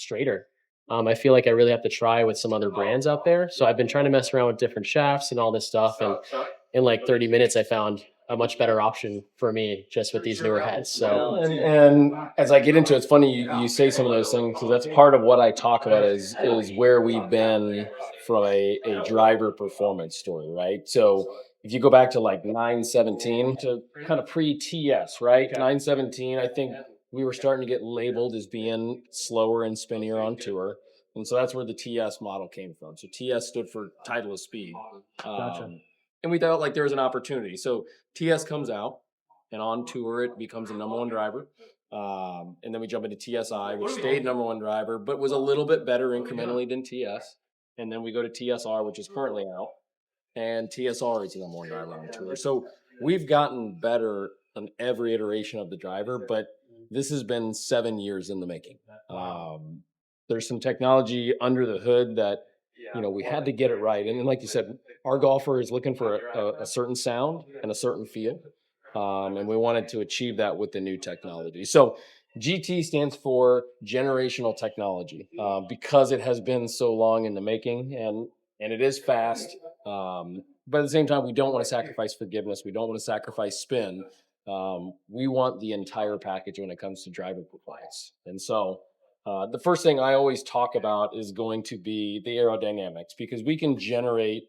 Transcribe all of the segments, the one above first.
straighter. I feel like I really have to try with some other brands out there. So I've been trying to mess around with different shafts and all this stuff. And in like 30 minutes, I found a much better option for me just with these newer heads. So And as I get into it, it's funny you say some of those things because that's part of what I talk about is where we've been from a driver performance story, right? So if you go back to like 917 to kind of pre-TS, right? 917, I think we were starting to get labeled as being slower and spinnier on tour. And so that's where the TS model came from. So TS stood for Titleist speed. Gotcha. And we felt like there was an opportunity. So TS comes out, and on tour it becomes a number one driver. And then we jump into TSI, which stayed number one driver, but was a little bit better incrementally than TS. And then we go to TSR, which is currently out, and TSR is the number one driver on tour. So we've gotten better on every iteration of the driver, but this has been 7 years in the making. There's some technology under the hood that we had to get it right. And like you said, our golfer is looking for a certain sound and a certain feel. And we wanted to achieve that with the new technology. So GT stands for generational technology because it has been so long in the making and it is fast. But at the same time, we don't want to sacrifice forgiveness. We don't want to sacrifice spin. We want the entire package when it comes to driver performance. And so the first thing I always talk about is going to be the aerodynamics because we can generate,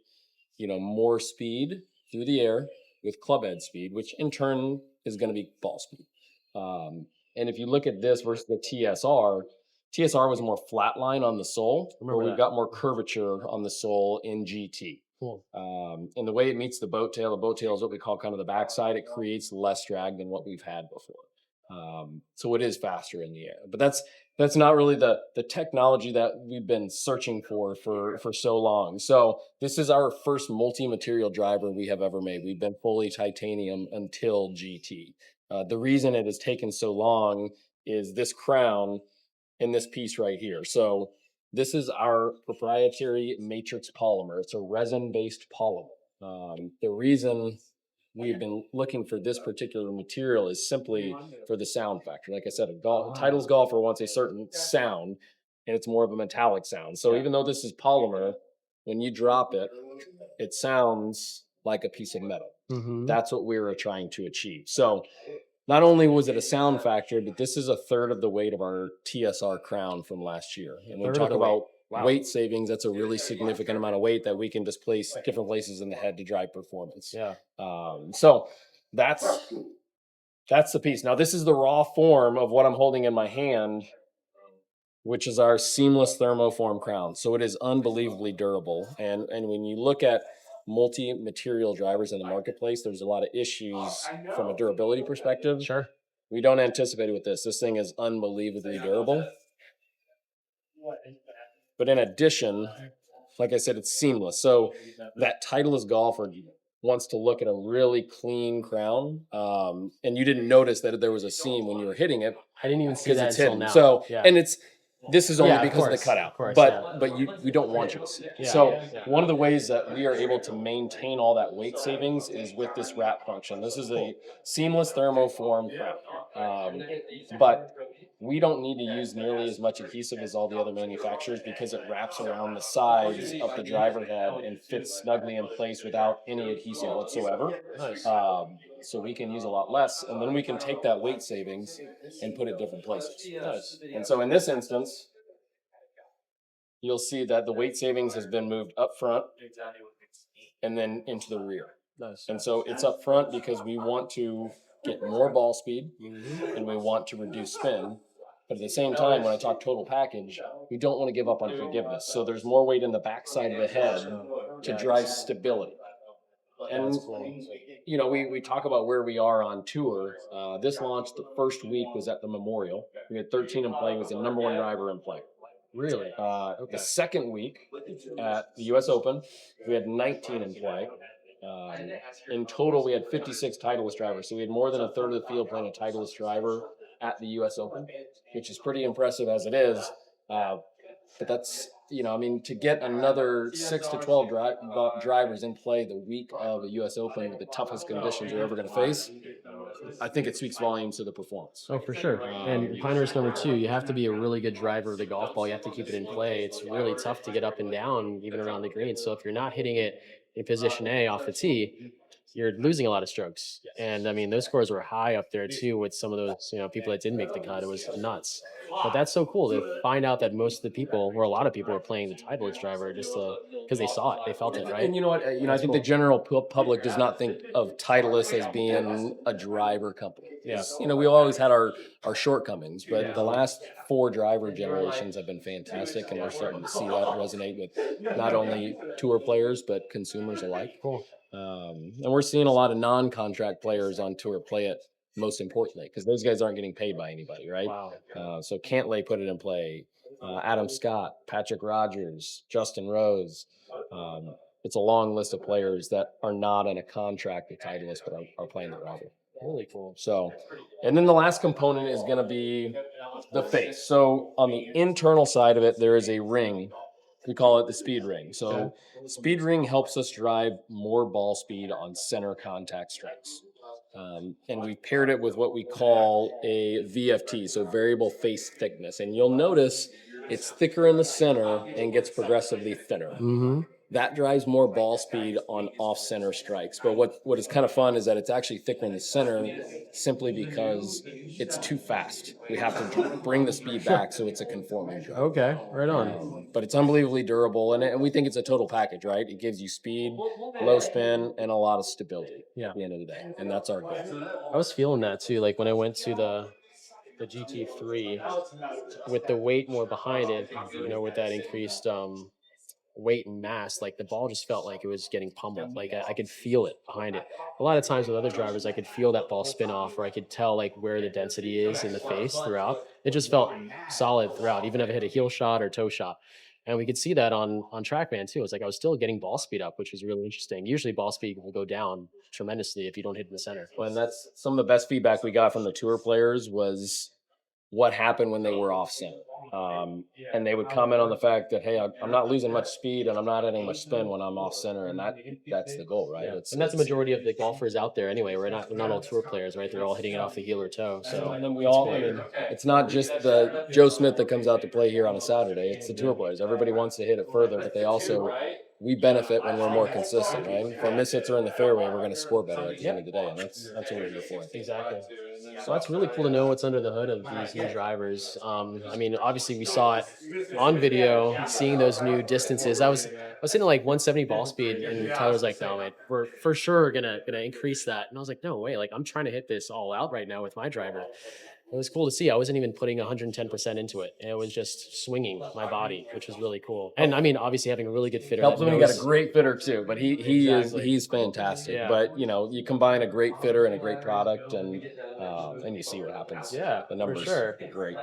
more speed through the air with club head speed, which in turn is going to be ball speed. And if you look at this versus the TSR was more flat line on the sole, where we've got more curvature on the sole in GT. Cool. And the way it meets the boat tail is what we call kind of the backside. It creates less drag than what we've had before. So it is faster in the air, but that's not really the technology that we've been searching for so long. So this is our first multi-material driver we have ever made. We've been fully titanium until GT. The reason it has taken so long is this crown and this piece right here. So this is our proprietary matrix polymer. It's a resin-based polymer. The reason we've been looking for this particular material is simply for the sound factor. Like I said, Titleist golfer wants a certain sound, and it's more of a metallic sound. So even though this is polymer, when you drop it, it sounds like a piece of metal. Mm-hmm. That's what we were trying to achieve. So not only was it a sound factor, but this is a third of the weight of our TSR crown from last year. And when we talk about weight savings, that's a really significant amount of weight that we can displace different places in the head to drive performance. Yeah. So that's the piece. Now, this is the raw form of what I'm holding in my hand, which is our seamless thermoform crown. So it is unbelievably durable. And when you look at multi-material drivers in the marketplace, there's a lot of issues from a durability perspective. Sure. We don't anticipate it with this. This thing is unbelievably durable. But in addition, like I said, it's seamless. So that Titleist golfer wants to look at a really clean crown. And you didn't notice that there was a seam when you were hitting it. I didn't even see that it's until hidden. now. So, yeah. and this is only because course, of the cutout. Course, but we don't want you to see it. So one of the ways that we are able to maintain all that weight savings is with this wrap function. This is a seamless thermoform crown. But we don't need to use nearly as much adhesive as all the other manufacturers because it wraps around the sides of the driver head and fits snugly in place without any adhesive whatsoever. Nice. So we can use a lot less, and then we can take that weight savings and put it different places. Nice. And so in this instance, you'll see that the weight savings has been moved up front and then into the rear. Nice. And so it's up front because we want to get more ball speed and we want to reduce spin. But at the same time, when I talk total package, we don't want to give up on forgiveness. So there's more weight in the backside of the head to drive stability. And, we talk about where we are on tour. This launch, the first week was at the Memorial. We had 13 in play. It was the number one driver in play. Really? The second week at the U.S. Open, we had 19 in play. In total, we had 56 Titleist drivers. So we had more than a third of the field playing a Titleist driver at the U.S. Open, which is pretty impressive as it is. But that's, I mean, to get another 6 to 12 drivers in play the week of a U.S. Open with the toughest conditions you're ever going to face, I think it speaks volumes to the performance. Oh, for sure. And Pinehurst number 2, you have to be a really good driver of the golf ball. You have to keep it in play. It's really tough to get up and down, even around the green. So if you're not hitting it in position A off the tee, you're losing a lot of strokes. And I mean, those scores were high up there too with some of those, people that didn't make the cut. It was nuts. But that's so cool to find out that most of the people, or a lot of people, were playing the Titleist driver just because they saw it, they felt it, right? And you know what? I think the general public does not think of Titleist as being a driver company. Yeah. We always had our shortcomings, but the last 4 driver generations have been fantastic, and we're starting to see that resonate with not only tour players but consumers alike. Cool. And we're seeing a lot of non-contract players on tour play it, most importantly, because those guys aren't getting paid by anybody, right? Wow. So Cantlay put it in play. Adam Scott, Patrick Rogers, Justin Rose. It's a long list of players that are not in a contract with Titleist but are playing the driver. Really cool. So, and then the last component is going to be the face. So on the internal side of it, there is a ring. We call it the speed ring. So speed ring helps us drive more ball speed on center contact strikes. And we paired it with what we call a VFT, so variable face thickness. And you'll notice it's thicker in the center and gets progressively thinner. Mm-hmm. That drives more ball speed on off-center strikes. But what is kind of fun is that it's actually thicker in the center simply because it's too fast. We have to bring the speed back so it's a conforming drive. Okay, right on. But it's unbelievably durable, and we think it's a total package, right? It gives you speed, low spin, and a lot of stability at the end of the day, and that's our goal. I was feeling that too, like when I went to the GT3 with the weight more behind it, with that increased weight and mass, like the ball just felt like it was getting pummeled. Like I could feel it behind it. A lot of times with other drivers, I could feel that ball spin off, or I could tell like where the density is in the face throughout. It just felt solid throughout, even if I hit a heel shot or toe shot. And we could see that on TrackMan too. It's like I was still getting ball speed up, which was really interesting. Usually ball speed will go down tremendously if you don't hit in the center. Well, and that's some of the best feedback we got from the tour players was what happened when they were off center. And they would comment on the fact that, hey, I'm not losing much speed and I'm not adding much spin when I'm off center, and that's the goal, right? Yeah. And that's the majority of the golfers out there anyway. We're not all tour players, right? They're all hitting it off the heel or toe. So and then it's not just the Joe Smith that comes out to play here on a Saturday. It's the tour players. Everybody wants to hit it further, but we benefit when we're more consistent, right? If our miss hits are in the fairway, we're going to score better at the end of the day, and that's what we're here for. Exactly. So that's really cool to know what's under the hood of these new drivers. I mean, obviously we saw it on video, seeing those new distances. I was hitting like 170 ball speed, and Tyler was like, "No, man, we're for sure gonna increase that." And I was like, "No way! Like I'm trying to hit this all out right now with my driver." It was cool to see. I wasn't even putting 110% into it. It was just swinging my body, which was really cool. And I mean, obviously having a really good fitter. Helps when you got a great fitter too, but he's fantastic. Yeah. But you combine a great fitter and a great product, and you see what happens. Yeah, the numbers are great.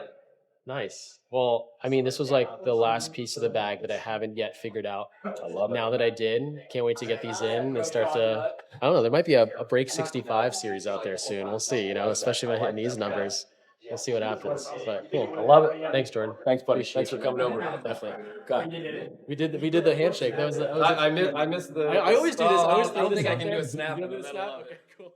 Nice. Well, I mean, this was like the last piece of the bag that I haven't yet figured out. I love it. Now that I did, can't wait to get these in and start to, I don't know, there might be a Break 65 series out there soon. We'll see, especially when hitting these numbers. We'll see what happens. But cool. I love it. Thanks, Jordan. Thanks, buddy. Appreciate Thanks for coming over. Definitely. God. We did the handshake. That was I missed the. I always do this. I always I don't think I can do a You snap. don't do the snap? Okay, cool.